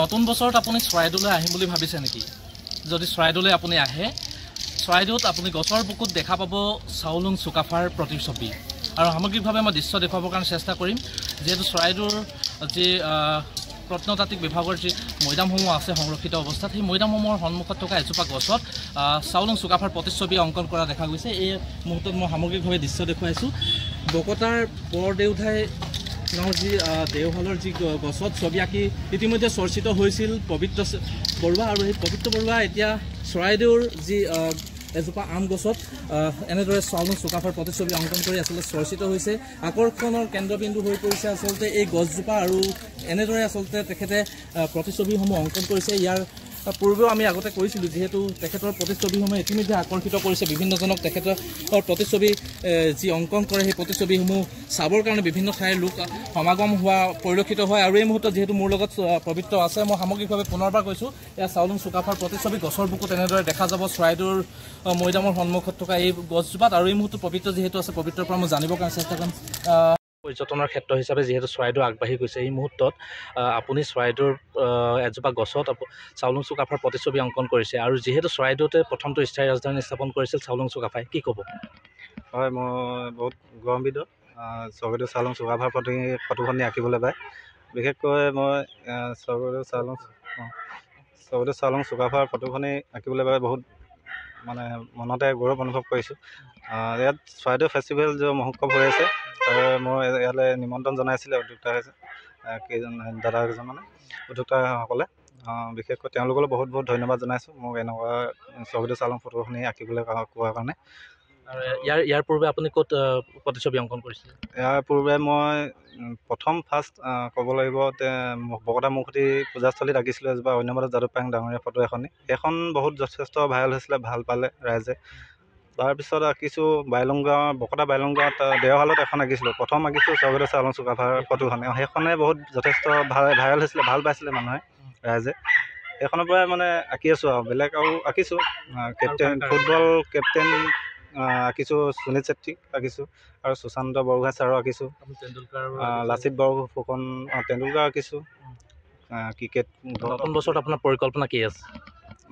নতুন বছৰত আপুনি চৰাইদেউলৈ আহিম বুলি ভাবিছে নেকি? যদি চৰাইদেউলৈ আপুনি আহে, চৰাইদেউত আপুনি গছৰ বুকুত দেখা পাব চাউলুং চুকাফাৰ প্ৰতিচ্ছবি। আৰু সামগ্ৰিকভাৱে মই দৃশ্য দেখুৱাবৰ কাৰণে চেষ্টা কৰিম, যিহেতু চৰাইদেউৰ যি প্ৰত্নতাত্ত্বিক বিভাগৰ যি মৈদামসমূহ আছে সংৰক্ষিত অৱস্থাত, সেই মৈদামসমূহৰ সন্মুখত থকা এজোপা গছত চাউলুং চুকাফাৰ প্ৰতিচ্ছবি অংকন কৰা দেখা গৈছে। এই মুহূৰ্তত মই সামগ্ৰিকভাৱে দৃশ্য দেখুৱাইছোঁ। বকতাৰ বৰদেউঠাই গাঁৱৰ যি দেওশালৰ যি গছত ছবি আঁকি ইতিমধ্যে চৰ্চিত হৈছিল পবিত্ৰ বৰুৱা, আৰু সেই পবিত্ৰ বৰুৱা এতিয়া চৰাইদেউৰ যি এজোপা আম গছত এনেদৰে চাউলুং চুকাফাৰ প্ৰতিচ্ছবি অংকন কৰি আচলতে চৰ্চিত হৈছে। আকৰ্ষণৰ কেন্দ্ৰবিন্দু হৈ পৰিছে আচলতে এই গছজোপা, আৰু এনেদৰে আচলতে তেখেতে প্ৰতিচ্ছবিসমূহ অংকন কৰিছে। ইয়াৰ পূৰ্বেও আমি আগতে কৈছিলোঁ, যিহেতু তেখেতৰ প্ৰতিচ্ছবিসমূহে ইতিমধ্যে আকৰ্ষিত কৰিছে বিভিন্নজনক। তেখেতৰ প্ৰতিচ্ছবি যি অংকন কৰে, সেই প্ৰতিচ্ছবিসমূহ চাবৰ কাৰণে বিভিন্ন ঠাইৰ লোক সমাগম হোৱা পৰিলক্ষিত হয়। আৰু এই মুহূৰ্তত যিহেতু মোৰ লগত পবিত্ৰ আছে, মই সামগ্ৰিকভাৱে পুনৰবাৰ কৈছোঁ, এয়া চাউলুং চুকাফাৰ প্ৰতিচ্ছবি গছৰ বুকুত এনেদৰে দেখা যাব চৰাইদেউৰ মৈদামৰ সন্মুখত থকা এই গছজোপাত। আৰু এই মুহূৰ্তত পবিত্ৰ যিহেতু আছে, পবিত্ৰৰ পৰা মই জানিবৰ কাৰণে চেষ্টা কৰিম। পৰ্যটনৰ ক্ষেত্ৰ হিচাপে যিহেতু চৰাইদেউ আগবাঢ়ি গৈছে, এই মুহূৰ্তত আপুনি চৰাইদেউৰ এজোপা গছত চাউলুং চুকাফাৰ প্ৰতিচ্ছবি অংকন কৰিছে, আৰু যিহেতু চৰাইদেউতে প্ৰথমটো স্থায়ী ৰাজধানী স্থাপন কৰিছিল চাউলুং চুকাফাই, কি ক'ব? হয়, মই বহুত গৌৰৱান্বিত স্বৰ্গদেউ চাউলুং চুকাফাৰ প্ৰতি ফটোখনি আঁকিবলৈ পায়। বিশেষকৈ মই স্বৰ্গদেউ চাউলুং চুকাফাৰ ফটোখনি আঁকিবলৈ পাই বহুত মানে মনতে গৌৰৱ অনুভৱ কৰিছোঁ। ইয়াত চৰাইদেউ ফেষ্টিভেল যি মহোৎসৱ হৈ আছে, মই ইয়ালৈ নিমন্ত্ৰণ জনাইছিলে কেইজন দাদা কেইজন মানে উদ্যোক্তাসকলে। বিশেষকৈ তেওঁলোকলৈ বহুত বহুত ধন্যবাদ জনাইছোঁ মোক এনেকুৱা স্বৰ্গদেউ চাউলুং ফটোখিনি আঁকিবলৈ কোৱাৰ কাৰণে। আৰু ইয়াৰ পূৰ্বে আপুনি ক'ত প্ৰতিচ্ছবি অংকন কৰিছিলে? ইয়াৰ পূৰ্বে মই ফাৰ্ষ্ট ক'ব লাগিব বকতা মুখুতি পূজাস্থলীত আঁকিছিলোঁ এজোপা অন্যমাধৱ যাদৱ পায়েং ডাঙৰীয়া ফটো এখনি। সেইখন বহুত যথেষ্ট ভাইৰেল হৈছিলে, ভাল পালে ৰাইজে। তাৰপিছত আঁকিছোঁ বকতা বাইলংগাঁৱত দেওশালত এখন আঁকিছিলোঁ। প্ৰথম আঁকিছোঁ স্বৰ্গদেউ চাউলুং চুকাফাৰ ফটোখনে, সেইখনে বহুত যথেষ্ট ভাইৰেল হৈছিলে, ভাল পাইছিলে মানুহে, ৰাইজে। সেইখনৰ পৰাই মানে আঁকি আছোঁ আৰু বেলেগ আৰু আঁকিছোঁ। ফুটবল কেপ্টেইন আঁকিছোঁ, সুনীল চেত্ৰীক আঁকিছোঁ, আৰু সুশান্ত বৰগোহাঁই ছাৰো আঁকিছোঁ, লাচিত বৰফুকন তেণ্ডুলকাৰ আঁকিছোঁ। ক্ৰিকেট নতুন বছৰত আপোনাৰ পৰিকল্পনা কি আছে?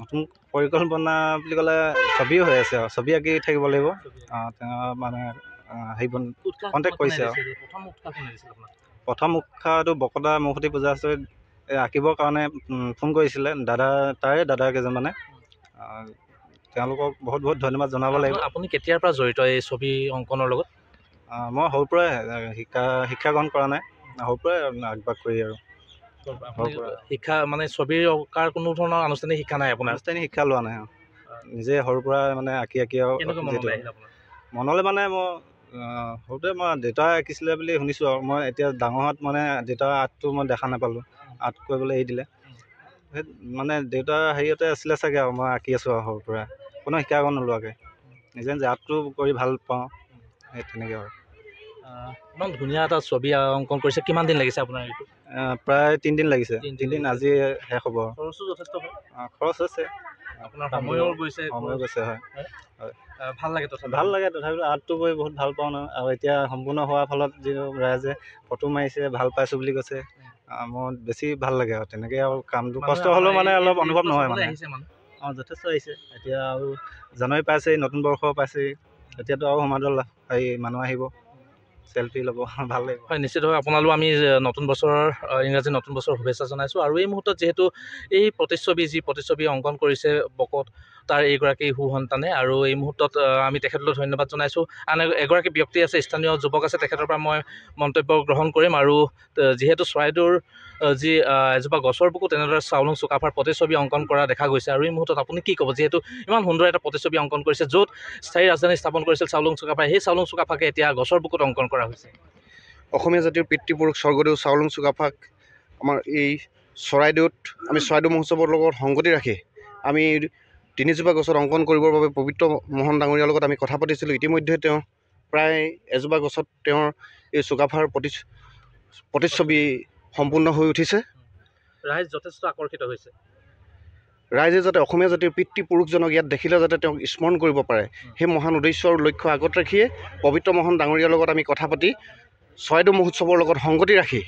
নতুন পৰিকল্পনা বুলি ক'লে ছবিও হৈ আছে, আৰু ছবি আঁকি থাকিব লাগিব। তেওঁ মানে কণ্টেক্ট কৰিছে আৰু প্ৰথম উৎসাহটো বকতা মুখুতি পূজাস্থলীত আঁকিবৰ কাৰণে ফোন কৰিছিলে দাদা কেইজনমানে। তেওঁলোকক বহুত বহুত ধন্যবাদ জনাব লাগিব। আপুনি কেতিয়াৰ পৰা জড়িত এই ছবি অংকনৰ লগত? মই সৰুৰ পৰাই শিক্ষা গ্ৰহণ কৰা নাই, সৰুৰ পৰাই আগবাগ কৰি আৰু শিক্ষা মানে ছবিৰ অঁকাৰ কোনো ধৰণৰ আনুষ্ঠানিক শিক্ষা নাই আপোনাৰ? আনুষ্ঠানিক শিক্ষা লোৱা নাই, নিজে সৰুৰ পৰা মানে আঁকি আৰু মনলৈ মানে মই সৰুতে মই দেউতাই আঁকিছিলে বুলি শুনিছোঁ, আৰু মই এতিয়া ডাঙৰ হোৱাত মানে দেউতাৰ আৰ্টটো মই দেখা নাপালোঁ, আৰ্ট কৰিবলৈ এৰি দিলে। সেই মানে দেউতাৰ হেৰিয়তে আছিলে চাগে, আৰু মই আঁকি আছোঁ আৰু সৰুৰ পৰা কোনো শিক্ষা নোলোৱাকৈ নিজে আৰ্টটো কৰি ভাল পাওঁ, সেই তেনেকৈ আৰু। ইমান ধুনীয়া এটা ছবি অংকন কৰিছে, কিমান দিন লাগিছে আপোনাৰ এইটো? প্ৰায় 3 দিন লাগিছে। 3 দিন আজি শেষ হ'ব। খৰচো যথেষ্ট হয়? খৰচ হৈছে, আপোনাৰ সময়ো গৈছে। হয়। ভাল লাগে তথাপিও আৰ্টটো কৰি বহুত ভাল পাওঁ ন। আৰু এতিয়া সম্পূৰ্ণ হোৱাৰ ফলত যি ৰাইজে ফটো মাৰিছে, ভাল পাইছোঁ বুলি কৈছে, মোৰ বেছি ভাল লাগে আৰু তেনেকৈ। আৰু কামটো কষ্ট হ'লেও মানে অলপ অনুভৱ নহয় মানে। যথেষ্ট আহিছে। এতিয়া আৰু জানুৱাৰী পাইছেই, নতুন বৰ্ষ পাইছেই, এতিয়াতো আৰু সমাদৰ মানুহ আহিব, চেল্ফি ল'ব, ভাল লাগিব। হয়, নিশ্চিতভাৱে আপোনালোক আমি নতুন বছৰৰ ইংৰাজী নতুন বছৰৰ শুভেচ্ছা জনাইছোঁ। আৰু এই মুহূৰ্তত যিহেতু এই প্ৰতিচ্ছবি অংকন কৰিছে তাৰ এইগৰাকী সুসন্তানে, আৰু এই মুহূৰ্তত আমি তেখেতলৈ ধন্যবাদ জনাইছোঁ। আন এগৰাকী ব্যক্তি আছে, স্থানীয় যুৱক আছে, তেখেতৰ পৰা মই মন্তব্য গ্ৰহণ কৰিম। আৰু যিহেতু চৰাইদেউৰ যি এজোপা গছৰ বুকুত তেনেদৰে চাউলুং চুকাফাৰ প্ৰতিচ্ছবি অংকন কৰা দেখা গৈছে, আৰু এই মুহূৰ্তত আপুনি কি ক'ব, যিহেতু ইমান সুন্দৰ এটা প্ৰতিচ্ছবি অংকন কৰিছে য'ত স্থায়ী ৰাজধানী স্থাপন কৰিছিল চাউলুং চুকাফাই, সেই চাউলুং চুকাফাকে এতিয়া গছৰ বুকুত অংকন কৰা হৈছে। অসমীয়া জাতিৰ পিতৃপুৰুষ স্বৰ্গদেউ চাউলুং চুকাফাক আমাৰ এই চৰাইদেউত আমি চৰাইদেউ মহোৎসৱৰ লগত সংগতি ৰাখি আমি 3জোপা গছত অংকন কৰিবৰ বাবে পবিত্ৰ মোহন ডাঙৰীয়াৰ লগত আমি কথা পাতিছিলোঁ। ইতিমধ্যে তেওঁ প্ৰায় এজোপা গছত তেওঁৰ এই চুকাফাৰ প্ৰতিচ্ছবি সম্পূৰ্ণ হৈ উঠিছে। ৰাইজ যথেষ্ট আকৰ্ষিত হৈছে। ৰাইজে যাতে অসমীয়া জাতিৰ পিতৃপুৰুষজনক ইয়াত দেখিলে যাতে তেওঁক স্মৰণ কৰিব পাৰে, সেই মহান উদ্দেশ্য আৰু লক্ষ্য আগত ৰাখিয়ে পবিত্ৰ মোহন ডাঙৰীয়াৰ লগত আমি কথা পাতি চৰাইদেউ মহোৎসৱৰ লগত সংগতি ৰাখি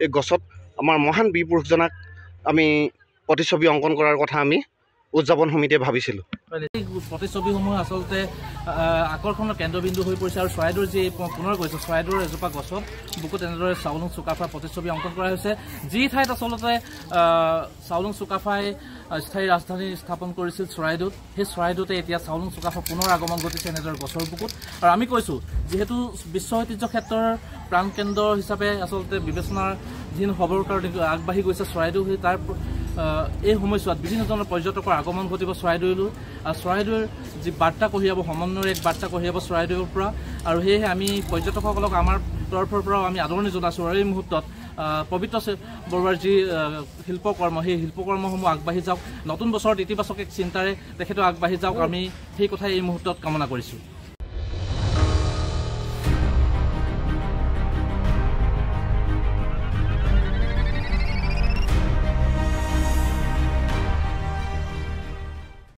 এই গছত আমাৰ মহান বীৰ পুৰুষজনাক আমি প্ৰতিচ্ছবি অংকন কৰাৰ কথা আমি উদযাপন সমিতিয়ে ভাবিছিলোঁ। প্ৰতিচ্ছবিসমূহ আচলতে আকৰ্ষণৰ কেন্দ্ৰবিন্দু হৈ পৰিছে আৰু চৰাইদেউৰ যি পুনৰ কৈছোঁ চৰাইদেউৰ এজোপা গছত বুকুত এনেদৰে চাউলুং চুকাফাৰ প্ৰতিচ্ছবি অংকন কৰা হৈছে। যি ঠাইত আচলতে চাউলুং চুকাফাই স্থায়ী ৰাজধানী স্থাপন কৰিছিল চৰাইদেউত, সেই চৰাইদেউতে এতিয়া চাউলুং চুকাফাৰ পুনৰ আগমন ঘটিছে এনেদৰে গছৰ বুকুত। আৰু আমি কৈছোঁ যিহেতু বিশ্ব ঐতিহ্য ক্ষেত্ৰৰ প্ৰাণকেন্দ্ৰ হিচাপে আচলতে বিবেচনাৰ যিন খবৰ কাৰণে আগবাঢ়ি গৈছে চৰাইদেউ, সেই তাৰ এই সময়ছোৱাত বিভিন্ন ধৰণৰ পৰ্যটকৰ আগমন ঘটিব চৰাইদেউলৈ। আৰু চৰাইদেউৰ যি বাৰ্তা কঢ়িয়াব সমন্বয়ৰ এক বাৰ্তা কঢ়িয়াব চৰাইদেউৰ পৰা। আৰু সেয়েহে আমি পৰ্যটকসকলক আমাৰ তৰফৰ পৰাও আমি আদৰণি জনাইছোঁ। আৰু এই মুহূৰ্তত পবিত্ৰ বৰুৱাৰ যি শিল্পকৰ্ম, সেই শিল্পকৰ্মসমূহ আগবাঢ়ি যাওক, নতুন বছৰত ইতিবাচক এক চিন্তাৰে তেখেতে আগবাঢ়ি যাওক, আমি সেই কথাই এই মুহূৰ্তত কামনা কৰিছোঁ।